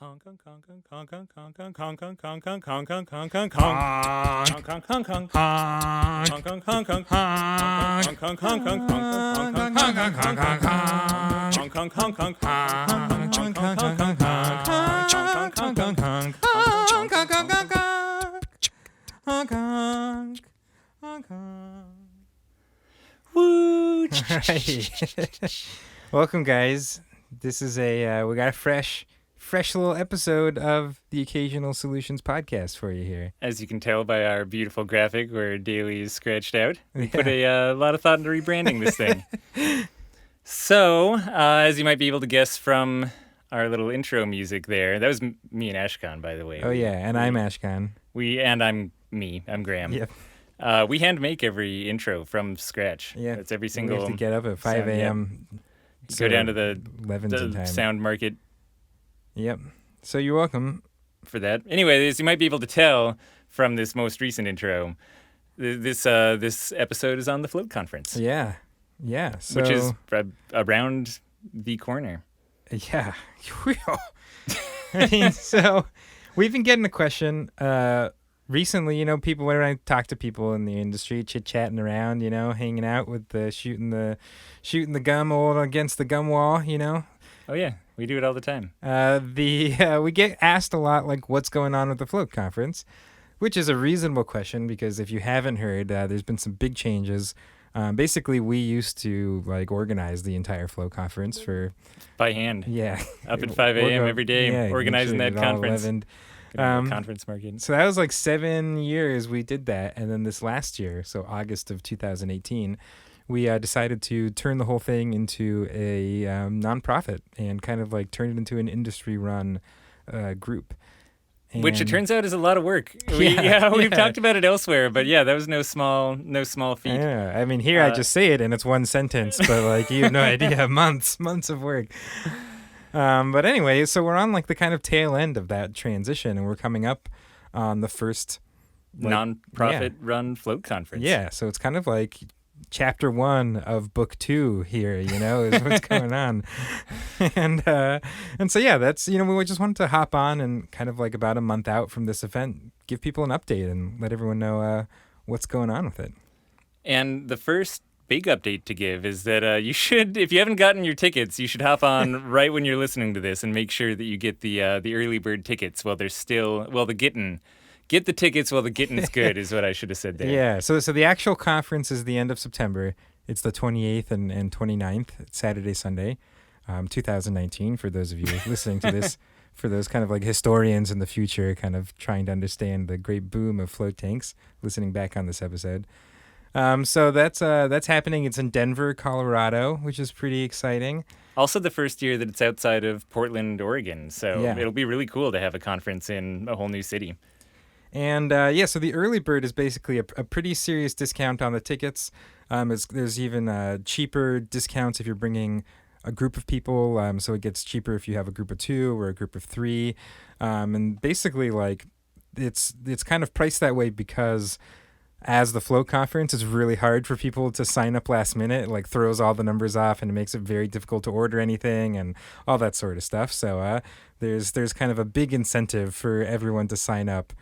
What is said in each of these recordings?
Woo! Welcome, guys. This is we got a fresh little episode of the Occasional Solutions podcast for you here. As you can tell by our beautiful graphic where Daily is scratched out, we put a lot of thought into rebranding this thing. So, as you might be able to guess from our little intro music there, that was me and Ashkahn, by the way. Oh, I'm Ashkahn. I'm Graham. Yep. We hand make every intro from scratch. Yeah. It's every single... We have to get up at 5 a.m. Go down to the time. sound market. Yep. So you're welcome. For that. Anyway, as you might be able to tell from this most recent intro, this episode is on the Float Conference. Yeah. So, which is around the corner. Yeah. I mean, so we've been getting a question recently, people, when I talk to people in the industry, chit-chatting around, hanging out with shooting the gum all against the gum wall, Oh, yeah. We do it all the time. We get asked a lot, like, what's going on with the Float Conference, which is a reasonable question because if you haven't heard, there's been some big changes. Basically, we used to, organize the entire Float Conference by hand. Yeah. Up at 5 a.m. every day, organizing that conference. Conference market. So that was 7 years we did that. And then this last year, so August of 2018, we decided to turn the whole thing into a nonprofit and kind of turn it into an industry-run group. Which it turns out is a lot of work. We've talked about it elsewhere, but that was no small feat. Yeah, I mean, here I just say it and it's one sentence, but you have no idea, months of work. But anyway, so we're on the kind of tail end of that transition, and we're coming up on the first non-profit-run Float Conference. Yeah, so it's kind of like chapter 1 of book 2 here, is what's going on. And so that's we just wanted to hop on and kind of about a month out from this event, give people an update and let everyone know what's going on with it. And the first big update to give is that you should, if you haven't gotten your tickets, you should hop on right when you're listening to this and make sure that you get the early bird tickets while they're still get the tickets while the getting's good is what I should have said there. Yeah. So the actual conference is the end of September. It's the 28th and 29th, Saturday, Sunday, 2019. For those of you listening to this, for those kind of historians in the future, kind of trying to understand the great boom of float tanks, listening back on this episode. So that's happening. It's in Denver, Colorado, which is pretty exciting. Also the first year that it's outside of Portland, Oregon. So it'll be really cool to have a conference in a whole new city. And so the early bird is basically a pretty serious discount on the tickets. There's even cheaper discounts if you're bringing a group of people. So it gets cheaper if you have a group of 2 or a group of 3. And basically it's kind of priced that way because as the Float Conference, it's really hard for people to sign up last minute. It throws all the numbers off and it makes it very difficult to order anything and all that sort of stuff. So there's kind of a big incentive for everyone to sign up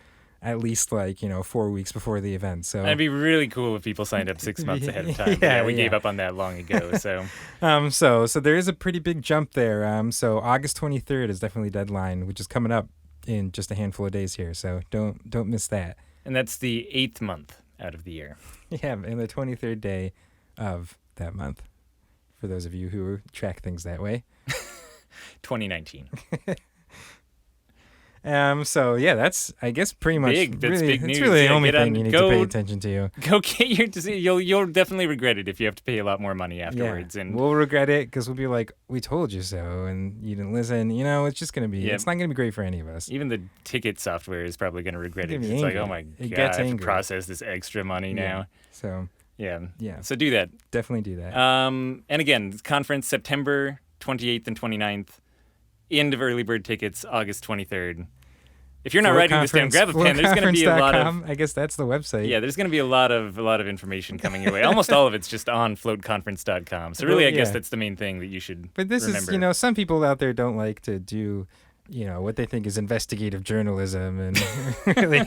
at least 4 weeks before the event. So it'd be really cool if people signed up 6 months ahead of time. We gave up on that long ago. So so there is a pretty big jump there. So August 23rd is definitely deadline, which is coming up in just a handful of days here. So don't miss that. And that's the 8th month out of the year. Yeah, and the 23rd day of that month, for those of you who track things that way. 2019. So that's, I guess, pretty much big. That's big news. It's really the only thing you need to pay attention to. Go get your you'll definitely regret it if you have to pay a lot more money afterwards. Yeah, and we'll regret it because we'll be like, we told you so, and you didn't listen. It's just gonna be. It's not gonna be great for any of us. Even the ticket software is probably gonna regret it. It's oh my god, I have to process this extra money now. So yeah. So do that. Definitely do that. And again, conference September 28th and 29th. End of early bird tickets, August 23rd. If you're not writing this down, grab a pen. There's going to be a lot of. I guess that's the website. Yeah, there's going to be a lot of information coming your way. Almost all of it's just on floatconference.com. So really, I guess that's the main thing that you should. But this remember. is, some people out there don't like to do what they think is investigative journalism and really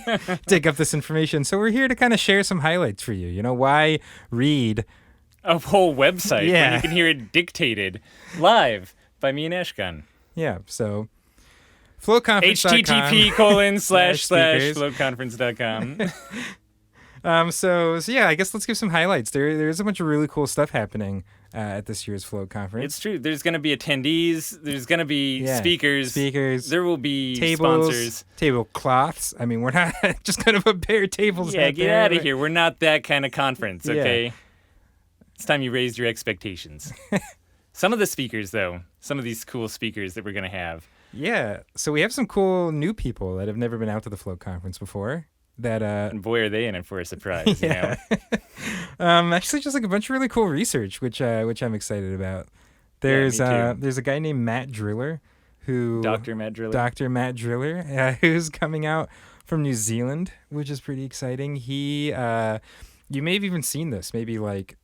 dig up this information. So we're here to kind of share some highlights for you. Why read A whole website when Yeah. you can hear it dictated live by me and Ashkahn. Yeah, so floatconference.com. http:// speakers. floatconference.com. So yeah, I guess let's give some highlights. There's a bunch of really cool stuff happening at this year's Float Conference. It's true. There's going to be attendees. There's going to be speakers. There will be tables, sponsors. Tablecloths. I mean, we're not just going to put bare tables. Yeah, out get there. out of here. We're not that kind of conference, okay? Yeah. It's time you raised your expectations. Some of the speakers, though, some of these cool speakers that we're going to have. Yeah, so we have some cool new people that have never been out to the Float Conference before. And boy, are they in it for a surprise, you know? Actually, just like a bunch of really cool research, which I'm excited about. Me There's too. there's a guy named Matt Driller, Dr. Matt Driller. Who's coming out from New Zealand, which is pretty exciting. He, you may have even seen this, maybe like,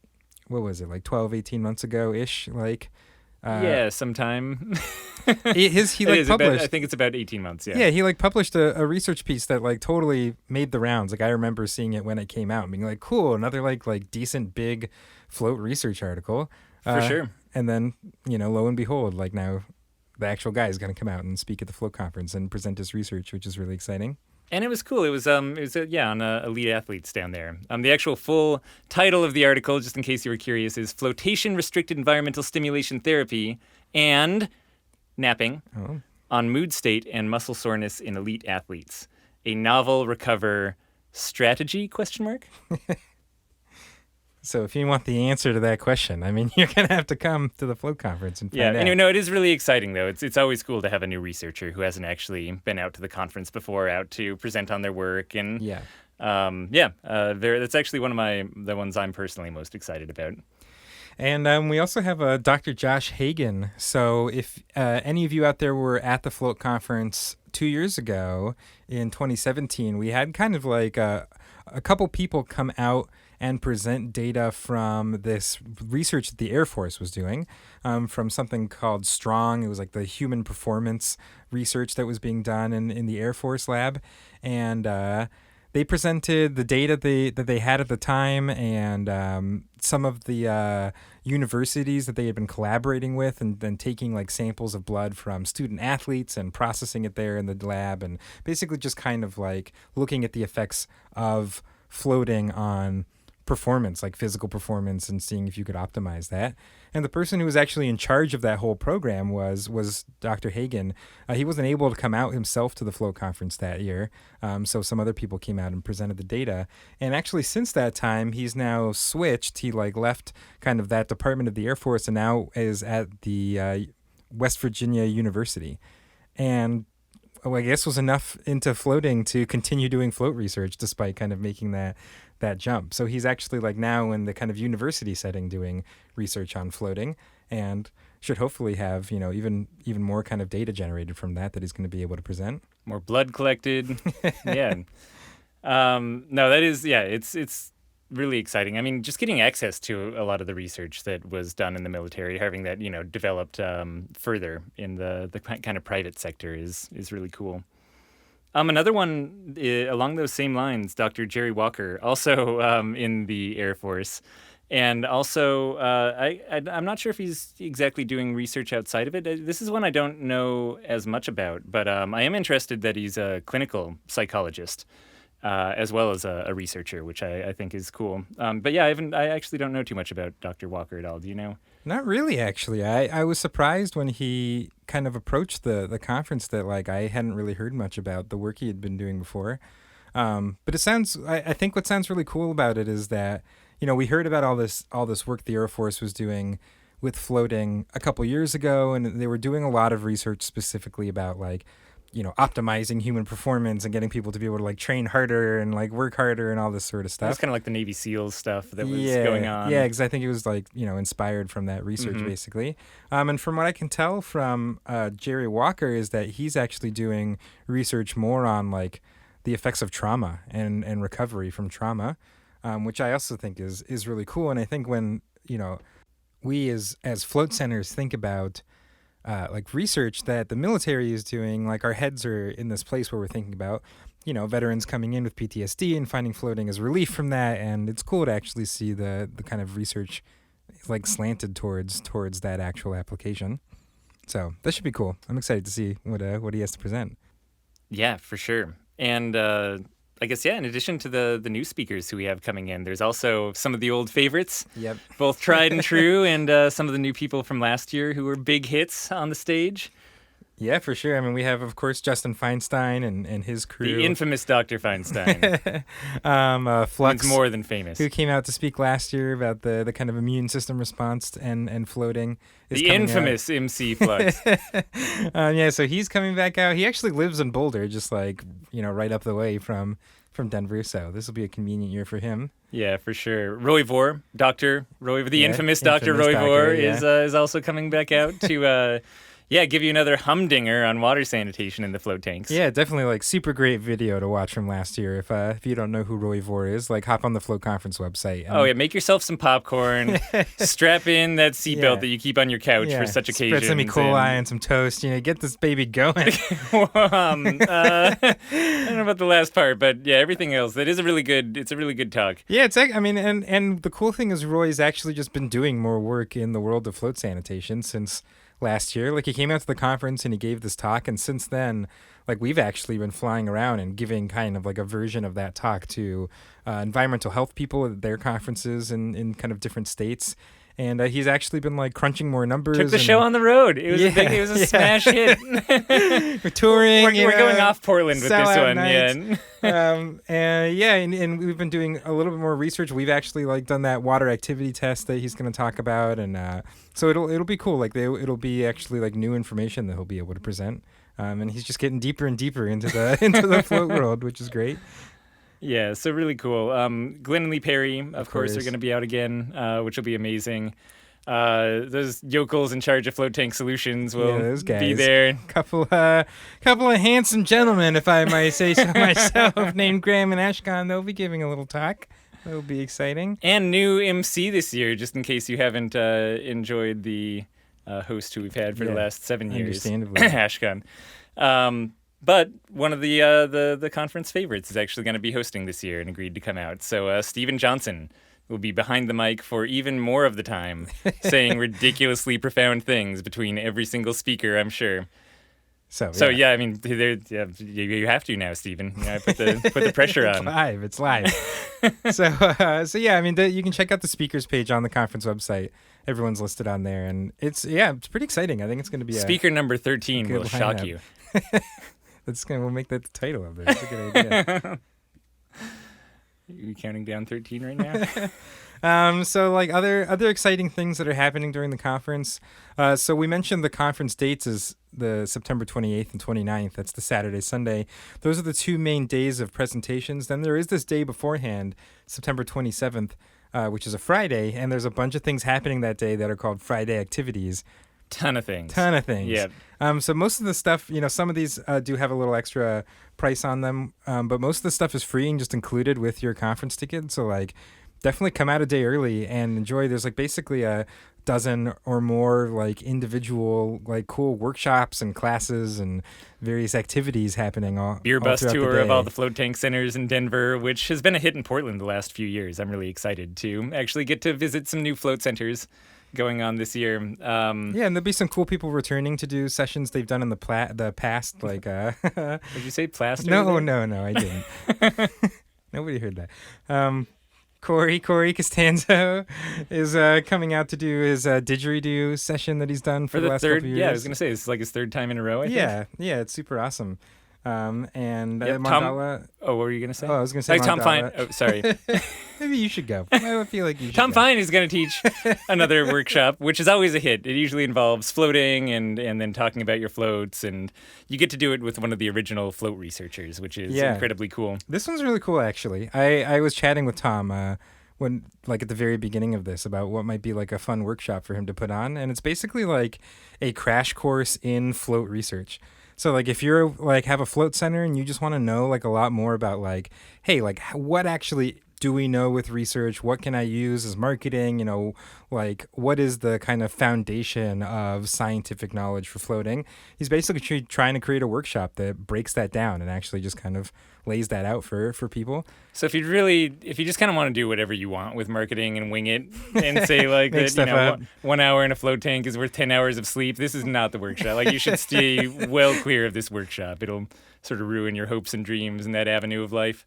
what was it, like 12, 18 months ago ish, like. Yeah, sometime. He published. I think it's about 18 months. Yeah. Yeah, he published a research piece that totally made the rounds. Like I remember seeing it when it came out and being like, cool, another like decent big float research article. For sure. And then, lo and behold, like now the actual guy is going to come out and speak at the Float Conference and present his research, which is really exciting. And it was cool. It was on Elite Athletes down there. The actual full title of the article, just in case you were curious, is Flotation Restricted Environmental Stimulation Therapy and Napping on Mood State and Muscle Soreness in Elite Athletes. A novel recover strategy, question mark? So if you want the answer to that question, I mean, you're going to have to come to the Float Conference and find out. Anyway, no, it is really exciting, though. It's always cool to have a new researcher who hasn't actually been out to the conference before, out to present on their work. And that's actually one of the ones I'm personally most excited about. And we also have Dr. Josh Hagan. So if any of you out there were at the Float Conference 2 years ago in 2017, we had kind of like a couple people come out and present data from this research that the Air Force was doing from something called STRONG. It was like the human performance research that was being done in the Air Force lab. And they presented the data that they had at the time and some of the universities that they had been collaborating with and then taking like samples of blood from student athletes and processing it there in the lab and basically just kind of like looking at the effects of floating on performance, like physical performance, and seeing if you could optimize that. And the person who was actually in charge of that whole program was Dr. Hagan. He wasn't able to come out himself to the Float Conference that year, so some other people came out and presented the data. And actually, since that time, he's now switched. He left kind of that department of the Air Force and now is at the West Virginia University. And I guess was enough into floating to continue doing float research despite kind of making that jump. So he's actually now in the kind of university setting doing research on floating and should hopefully have, even more kind of data generated from that he's going to be able to present. More blood collected. Yeah. No, that is, it's really exciting. I mean, just getting access to a lot of the research that was done in the military, having that, developed further in the kind of private sector is really cool. Another one along those same lines, Dr. Jerry Walker, also in the Air Force. And also, I'm not sure if he's exactly doing research outside of it. This is one I don't know as much about, but I am interested that he's a clinical psychologist as well as a researcher, which I think is cool. But yeah, I actually don't know too much about Dr. Walker at all. Do you know? Not really, actually. I was surprised when he kind of approached the conference that I hadn't really heard much about the work he had been doing before. But it sounds, I think what sounds really cool about it is that, we heard about all this work the Air Force was doing with floating a couple years ago, and they were doing a lot of research specifically about optimizing human performance and getting people to be able to train harder and work harder and all this sort of stuff. It's kind of like the Navy SEALs stuff that was going on. Yeah, because I think it was inspired from that research basically. And from what I can tell from Jerry Walker is that he's actually doing research more on the effects of trauma and recovery from trauma, which I also think is really cool. And I think when we as float centers think about like research that the military is doing. Like our heads are in this place where we're thinking about, veterans coming in with PTSD and finding floating as relief from that. And it's cool to actually see the kind of research like slanted towards that actual application. So that should be cool. I'm excited to see what he has to present. Yeah, for sure. And I guess, in addition to the new speakers who we have coming in, there's also some of the old favorites. Yep. Both tried and true, and some of the new people from last year who were big hits on the stage. Yeah, for sure. I mean, we have, of course, Justin Feinstein and his crew. The infamous Dr. Feinstein. Flux. He's more than famous. Who came out to speak last year about the kind of immune system response and floating. The infamous MC Flux. So he's coming back out. He actually lives in Boulder, just like, right up the way from Denver. So this will be a convenient year for him. Yeah, for sure. Roy Vore, Dr. Roy, the infamous Dr. Roy Vore is also coming back out to... give you another humdinger on water sanitation in the float tanks. Yeah, definitely like super great video to watch from last year. If you don't know who Roy Vore is, like hop on the Float Conference website. Make yourself some popcorn, strap in that seatbelt that you keep on your couch for such occasions. Spread some E. coli and some toast, get this baby going. I don't know about the last part, but everything else. It's a really good talk. Yeah, and the cool thing is Roy's actually just been doing more work in the world of float sanitation since last year. Like he came out to the conference and he gave this talk, and since then, like we've actually been flying around and giving kind of like a version of that talk to environmental health people at their conferences in kind of different states. And he's actually been like crunching more numbers. Took the show on the road. It was it was a smash hit. We're touring. We're going off Portland with this one. Nights. And we've been doing a little bit more research. We've actually like done that water activity test that he's going to talk about, and so it'll be cool. Like it'll be actually like new information that he'll be able to present. And he's just getting deeper and deeper into the float world, which is great. Yeah, so really cool. Glenn and Lee Perry, of course, are going to be out again, which will be amazing. Those yokels in charge of float tank solutions will be there. Couple of handsome gentlemen, if I might say so myself, named Graham and Ashkahn. They'll be giving a little talk. That'll be exciting. And new MC this year, just in case you haven't enjoyed the host who we've had for the last 7 years. Understandably. Ashkahn. But one of the conference favorites is actually going to be hosting this year and agreed to come out. So Stephen Johnson will be behind the mic for even more of the time, saying ridiculously profound things between every single speaker, I'm sure. So I mean, you have to now, Stephen. Put the pressure on. It's live. I mean, you can check out the speakers page on the conference website. Everyone's listed on there, and it's pretty exciting. I think it's going to be speaker number 13 will shock you. We'll make that the title of it. That's a good idea. Are you counting down 13 right now? So like other exciting things that are happening during the conference. So we mentioned the conference dates is the September 28th and 29th. That's the Saturday, Sunday. Those are the two main days of presentations. Then there is this day beforehand, September 27th, which is a Friday, and there's a bunch of things happening that day that are called Friday activities. Ton of things. Yeah. So most of the stuff, some of these do have a little extra price on them, but most of the stuff is free and just included with your conference ticket. So like, definitely come out a day early and enjoy. There's like basically a dozen or more like individual like cool workshops and classes and various activities happening all beer bus all tour of all the float tank centers in Denver, which has been a hit in Portland the last few years. I'm really excited to actually get to visit some new float centers going on this year. And there'll be some cool people returning to do sessions they've done in the past. Like, did you say plaster? No, I didn't. Nobody heard that. Corey Costanzo is coming out to do his didgeridoo session that he's done for the last couple of years. Yeah, I was gonna say it's like his third time in a row. I think. Yeah, it's super awesome. And Mandala. What were you gonna say? Oh, I was gonna say Tom Fine. Oh, sorry. Maybe you should go. I feel like you should. Tom Fine is going to teach another workshop, which is always a hit. It usually involves floating and then talking about your floats, and you get to do it with one of the original float researchers, which is incredibly cool. This one's really cool, actually. I was chatting with Tom when like at the very beginning of this about what might be like a fun workshop for him to put on, and it's basically like a crash course in float research. So like if you're like have a float center and you just want to know like a lot more about like, hey, like what actually do we know with research? What can I use as marketing? Like what is the kind of foundation of scientific knowledge for floating? He's basically trying to create a workshop that breaks that down and actually just kind of lays that out for people. So if you just kind of want to do whatever you want with marketing and wing it and say like Make that, stuff up. 1 hour in a float tank is worth 10 hours of sleep, this is not the workshop. Like, you should stay well clear of this workshop. It'll sort of ruin your hopes and dreams in that avenue of life.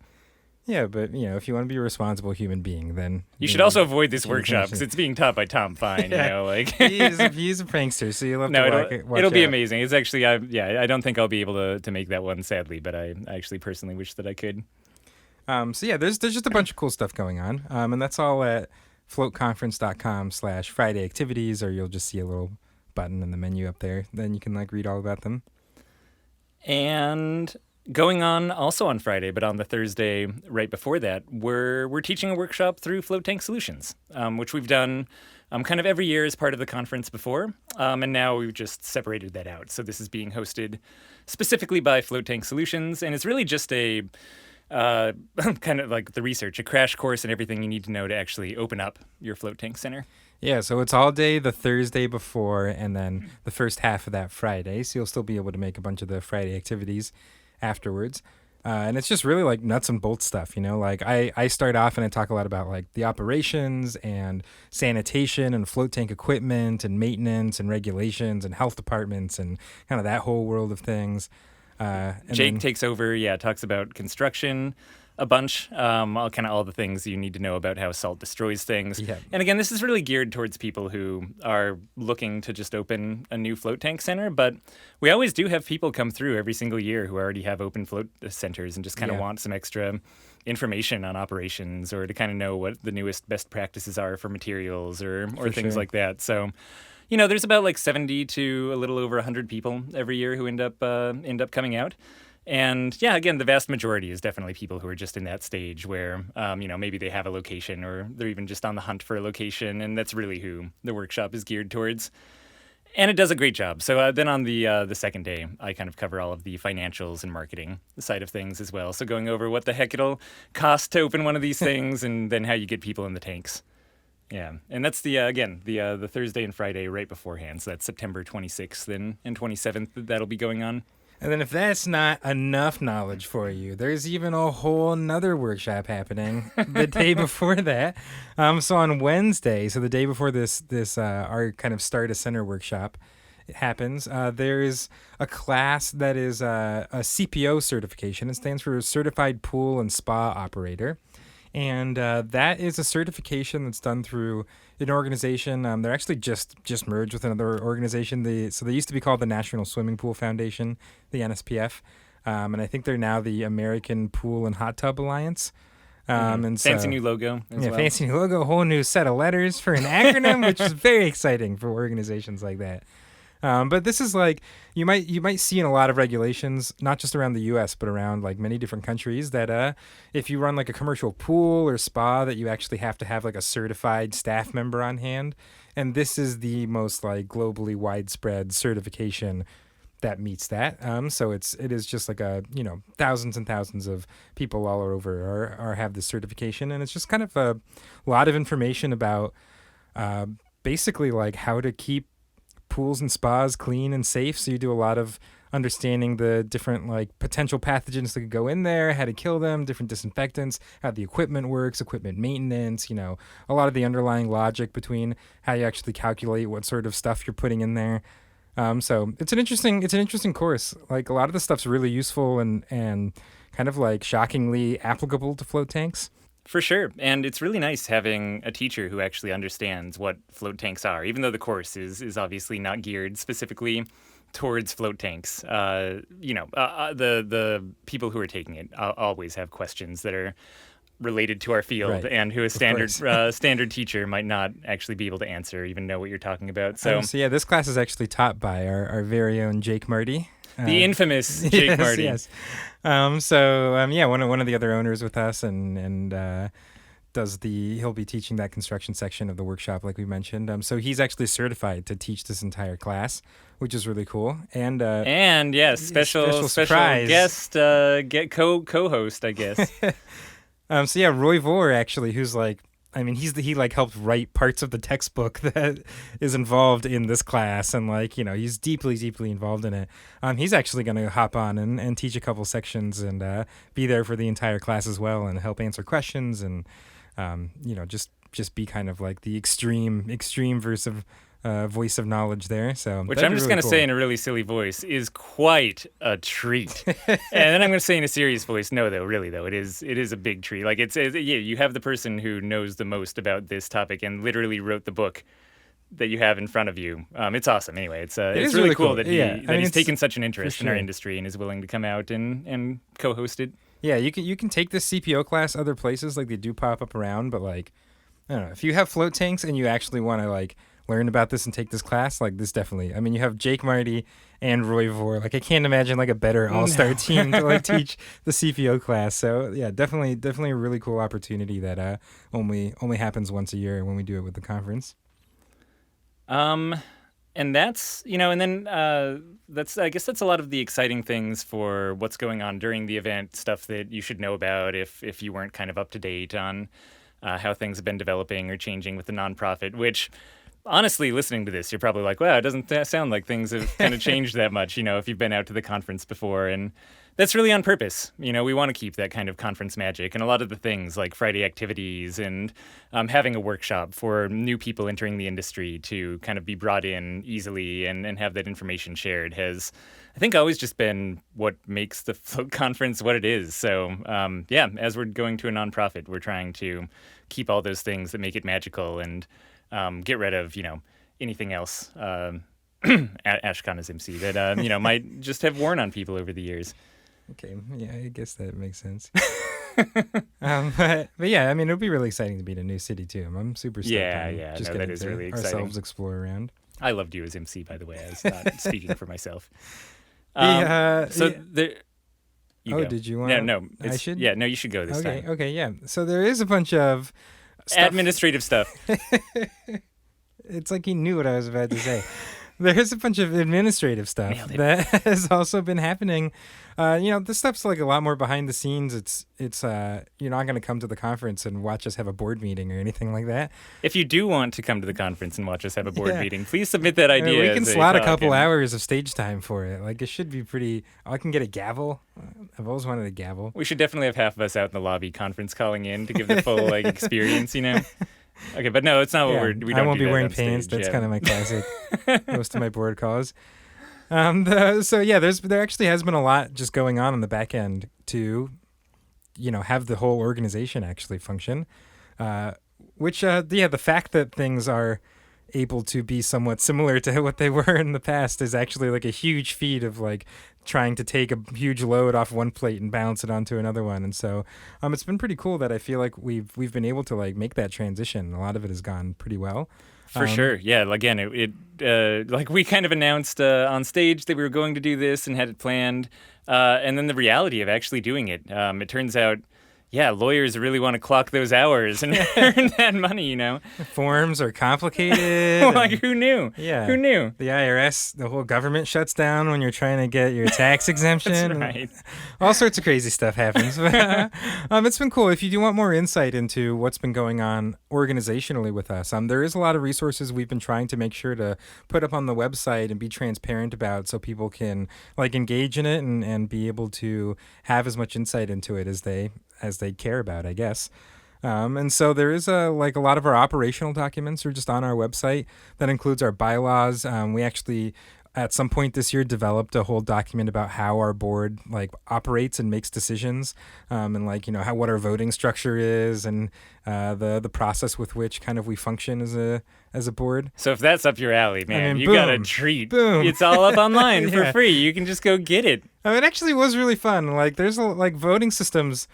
Yeah, but if you want to be a responsible human being, then You should also avoid this workshop because it's being taught by Tom Fine. Like he's a prankster, so you'll have no, to watch it'll be out. amazing. It's actually, I don't think I'll be able to make that one, sadly, but I actually personally wish that I could. So yeah, there's just a bunch of cool stuff going on, and that's all at floatconference.com/Friday activities, or you'll just see a little button in the menu up there. Then you can like read all about them. And going on also on Friday, but on the Thursday right before that, we're teaching a workshop through Float Tank Solutions, which we've done kind of every year as part of the conference before, and now we've just separated that out. So this is being hosted specifically by Float Tank Solutions, and it's really just a kind of like the research, a crash course and everything you need to know to actually open up your float tank center. Yeah, so it's all day the Thursday before, and then the first half of that Friday. So you'll still be able to make a bunch of the Friday activities afterwards. And it's just really like nuts and bolts stuff, like I start off and I talk a lot about like the operations and sanitation and float tank equipment and maintenance and regulations and health departments and kind of that whole world of things. And Jake takes over, talks about construction a bunch, all the things you need to know about how salt destroys things. Yeah. And again, this is really geared towards people who are looking to just open a new float tank center, but we always do have people come through every single year who already have open float centers and just kind of want some extra information on operations or to kind of know what the newest best practices are for materials or things like that. So there's about like 70 to a little over 100 people every year who end up coming out. And again, the vast majority is definitely people who are just in that stage where, maybe they have a location or they're even just on the hunt for a location. And that's really who the workshop is geared towards. And it does a great job. So then on the second day, I kind of cover all of the financials and marketing side of things as well. So going over what the heck it'll cost to open one of these things and then how you get people in the tanks. Yeah, and that's the Thursday and Friday right beforehand. So that's September 26th and 27th that'll be going on. And then if that's not enough knowledge for you, there's even a whole nother workshop happening the day before that. So on Wednesday, so the day before this our kind of start a center workshop happens, there is a class that is a CPO certification. It stands for Certified Pool and Spa Operator. And that is a certification that's done through an organization. They're actually just merged with another organization. So they used to be called the National Swimming Pool Foundation, the NSPF. And I think they're now the American Pool and Hot Tub Alliance. And fancy new logo as well. Fancy new logo, a whole new set of letters for an acronym, which is very exciting for organizations like that. But this is like you might see in a lot of regulations, not just around the U.S., but around like many different countries, that if you run like a commercial pool or spa, that you actually have to have like a certified staff member on hand. And this is the most like globally widespread certification that meets that. So it is just like thousands and thousands of people all over are have this certification, and it's just kind of a lot of information about basically like how to keep pools and spas clean and safe. So you do a lot of understanding the different like potential pathogens that could go in there, how to kill them, different disinfectants, how the equipment works, equipment maintenance, a lot of the underlying logic between how you actually calculate what sort of stuff you're putting in there. So it's an interesting course. Like a lot of the stuff's really useful and kind of like shockingly applicable to float tanks. For sure. And it's really nice having a teacher who actually understands what float tanks are, even though the course is obviously not geared specifically towards float tanks. The people who are taking it always have questions that are related to our field, right, and who a standard teacher might not actually be able to answer, even know what you're talking about. So this class is actually taught by our very own Jake Marty. The infamous Jake Marty. Yes. One of the other owners with us, and he'll be teaching that construction section of the workshop, like we mentioned. So he's actually certified to teach this entire class, which is really cool. And special surprise guest, co-host, I guess. So yeah, Roy Vore actually, who's like, I mean, he like helped write parts of the textbook that is involved in this class, and like he's deeply deeply involved in it. He's actually going to hop on and teach a couple sections and be there for the entire class as well and help answer questions and just be kind of like the extreme voice of knowledge there. So which I'm just really going to cool. say in a really silly voice is quite a treat. And then I'm going to say in a serious voice, no, though, really, though, it is a big treat. Like you have the person who knows the most about this topic and literally wrote the book that you have in front of you. It's awesome. Anyway, it's really cool that he's taken such an interest in our industry and is willing to come out and co-host it. Yeah, you can take this CPO class other places, like they do pop up around, but like I don't know, if you have float tanks and you actually want to like learn about this and take this class, like this definitely. I mean, you have Jake Marty and Roy Vore. Like I can't imagine like a better all-star team to like teach the CPO class. So yeah, definitely a really cool opportunity that only happens once a year when we do it with the conference. And that's, and then I guess that's a lot of the exciting things for what's going on during the event, stuff that you should know about if you weren't kind of up to date on how things have been developing or changing with the nonprofit, which honestly, listening to this, you're probably like, wow, it doesn't sound like things have kind of changed that much, if you've been out to the conference before. And that's really on purpose. We want to keep that kind of conference magic. And a lot of the things like Friday activities and having a workshop for new people entering the industry to kind of be brought in easily and have that information shared has, I think, always just been what makes the Float Conference what it is. So, as we're going to a nonprofit, we're trying to keep all those things that make it magical and get rid of, anything else Ashkahn as MC that, might just have worn on people over the years. Okay, yeah, I guess that makes sense. But yeah, I mean, it'll be really exciting to be in a new city too. I'm super stoked. That is really exciting. Ourselves explore around. I loved you as MC, by the way. I was not speaking for myself. Did you want? No. I should. Yeah, no, you should go this time. Okay, yeah. So there is a bunch of administrative stuff. It's like he knew what I was about to say. There's a bunch of administrative stuff that has also been happening. This stuff's like a lot more behind the scenes. It's you're not going to come to the conference and watch us have a board meeting or anything like that. If you do want to come to the conference and watch us have a board meeting, please submit that idea. We can slot a couple hours of stage time for it. Like it should be pretty. I can get a gavel. I've always wanted a gavel. We should definitely have half of us out in the lobby conference calling in to give the full experience. Okay, but no, it's not what we don't. I won't do be that wearing on pants. stage, That's kind of my classic. Most of my board calls. There actually has been a lot just going on the back end to, have the whole organization actually function. The fact that things are able to be somewhat similar to what they were in the past is actually like a huge feat of like trying to take a huge load off one plate and balance it onto another one. And so it's been pretty cool that I feel like we've been able to like make that transition. A lot of it has gone pretty well. For sure. Yeah. Again, like we kind of announced on stage that we were going to do this and had it planned. And then the reality of actually doing it. It turns out, lawyers really want to clock those hours and earn that money, Forms are complicated. Like, who knew? Yeah. Who knew? The IRS, the whole government shuts down when you're trying to get your tax exemption. That's right. All sorts of crazy stuff happens. It's been cool. If you do want more insight into what's been going on organizationally with us, there is a lot of resources we've been trying to make sure to put up on the website and be transparent about so people can like engage in it and be able to have as much insight into it as they care about, I guess. And so there is a lot of our operational documents are just on our website. That includes our bylaws. We actually, at some point this year, developed a whole document about how our board operates and makes decisions, and what our voting structure is, and the process with which kind of we function as a board. So if that's up your alley, man, you got a treat. Boom. It's all up online for free. You can just go get it. It actually was really fun. There's voting systems.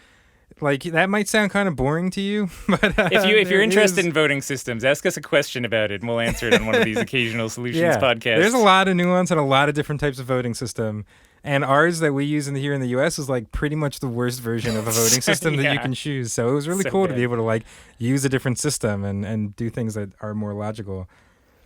That might sound kind of boring to you, but if you're interested in voting systems, ask us a question about it, and we'll answer it on one of these occasional solutions podcasts. There's a lot of nuance and a lot of different types of voting system, and ours that we use here in the U.S. is pretty much the worst version of a voting system that you can choose. So it was really cool to be able to use a different system and do things that are more logical.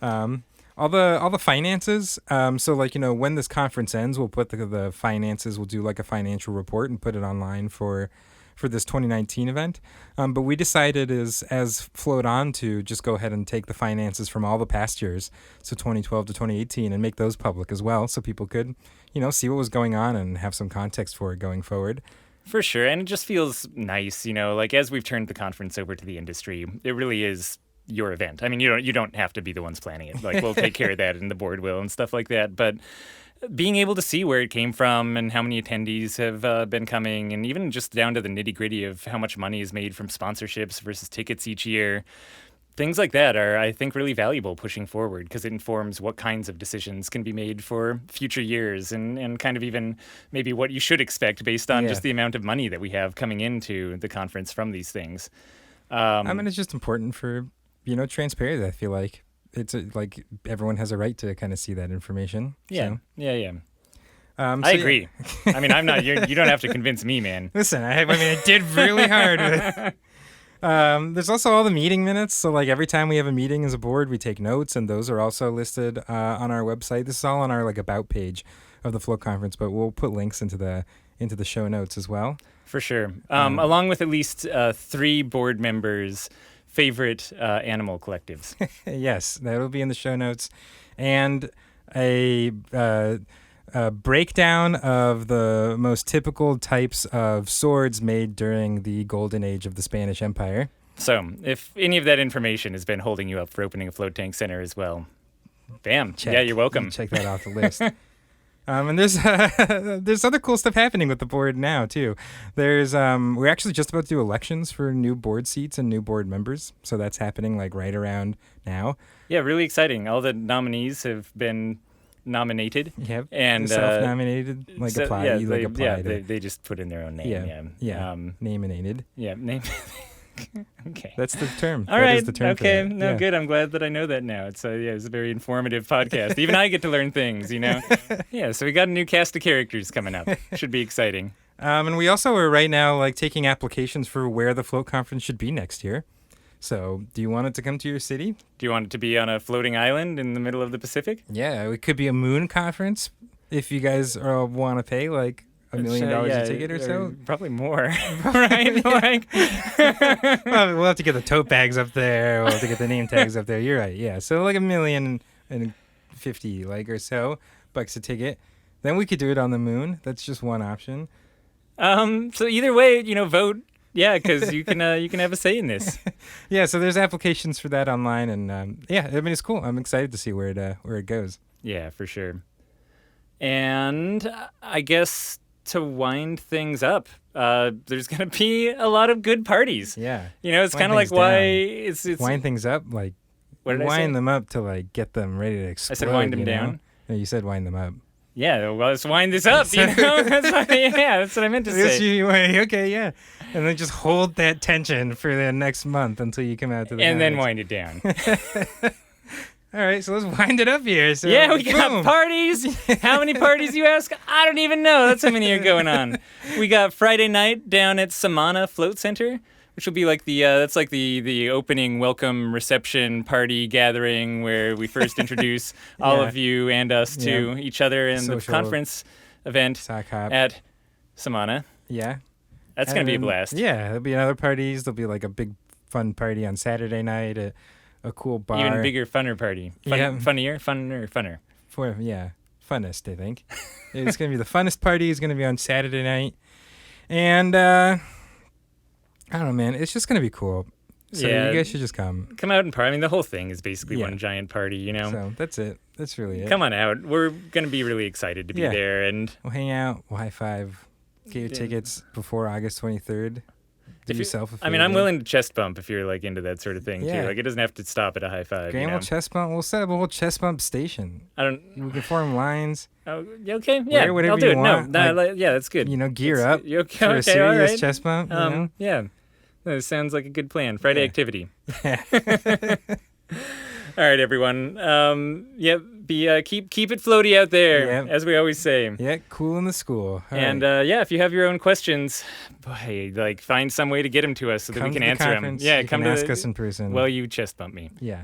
All the finances. When this conference ends, we'll put the finances. We'll do a financial report and put it online for for this 2019 event. But we decided as Float On to just go ahead and take the finances from all the past years, so 2012 to 2018, and make those public as well, so people could, see what was going on and have some context for it going forward. For sure. And it just feels nice, like as we've turned the conference over to the industry, it really is your event. I mean, you don't have to be the ones planning it. Like, we'll take care of that and the board will and stuff like that. But being able to see where it came from and how many attendees have been coming, and even just down to the nitty gritty of how much money is made from sponsorships versus tickets each year, things like that are, I think, really valuable pushing forward because it informs what kinds of decisions can be made for future years and kind of even maybe what you should expect based on just the amount of money that we have coming into the conference from these things. I mean, it's just important for, transparency. I feel like it's like everyone has a right to kind of see that information. Yeah, so. yeah. I agree. I mean, I'm not. You don't have to convince me, man. Listen, I did really hard. There's also all the meeting minutes. So like every time we have a meeting as a board, we take notes, and those are also listed on our website. This is all on our about page of the Float Conference, but we'll put links into the show notes as well. For sure. Along with at least 3 board members' favorite animal collectives. Yes, that'll be in the show notes, and a breakdown of the most typical types of swords made during the golden age of the Spanish Empire. So, if any of that information has been holding you up for opening a float tank center as well, bam. Check. Yeah, you're welcome. Check that off the list. And there's other cool stuff happening with the board now too. There's we're actually just about to do elections for new board seats and new board members, so that's happening like right around now. Yeah, really exciting. All the nominees have been nominated. Yep. And self-nominated, apply. Yeah, you apply. They just put in their own name. Yeah. Name-inated. Yeah, name. Okay. That's the term. All right. That is the term Okay. for that. No, good. I'm glad that I know that now. It's a very informative podcast. Even I get to learn things, Yeah. So we got a new cast of characters coming up. Should be exciting. And we also are right now taking applications for where the Float Conference should be next year. So, do you want it to come to your city? Do you want it to be on a floating island in the middle of the Pacific? Yeah, it could be a moon conference if you guys want to pay $1 million a ticket or so. Probably more, right? Well, we'll have to get the tote bags up there. We'll have to get the name tags up there. You're right. Yeah, so $1,050,000 or so bucks a ticket. Then we could do it on the moon. That's just one option. So either way, vote. Yeah, because you can have a say in this. Yeah, so there's applications for that online, and it's cool. I'm excited to see where it goes. Yeah, for sure. And I guess to wind things up, there's gonna be a lot of good parties. Yeah, it's kind of like why it's wind things up, like what did I say? Wind them up to get them ready to explode. I said wind them down. No, you said wind them up. Yeah, well, let's wind this up, that's what I meant to say. Okay, yeah. And then just hold that tension for the next month until you come out to the And then wind it down. All right, so let's wind it up here. So, yeah, we got parties. How many parties, you ask? I don't even know. That's how many are going on. We got Friday night down at Samana Float Center, which will be like the opening welcome reception party gathering where we first introduce all of you and us to each other in the conference event at Samana. Yeah. That's going to be a blast. Yeah, there'll be other parties. There'll be a big fun party on Saturday night, a cool bar. Even bigger, funner party. Funnier? Funner? Funnest, I think. It's going to be the funnest party. It's going to be on Saturday night. And I don't know, man. It's just going to be cool. So you guys should just come. Come out and party. I mean, the whole thing is basically one giant party, So that's it. That's really it. Come on out. We're going to be really excited to be there. And we'll hang out. We'll high five. Get your tickets before August 23rd. Do yourself a favor. I mean, I'm willing to chest bump if you're into that sort of thing too. It doesn't have to stop at a high five. We'll chest bump. We'll set up a whole chest bump station. We can form lines. Oh, okay. Yeah, whatever I'll do you it. want. No, that's good. Gear up for a serious chest bump. Yeah, that sounds like a good plan. Friday activity. Yeah. All right, everyone. Keep it floaty out there, as we always say. Yeah, cool in the school. If you have your own questions, find some way to get them to us so that we can answer them. Yeah, come to ask us in person. Well, you chest bump me. Yeah.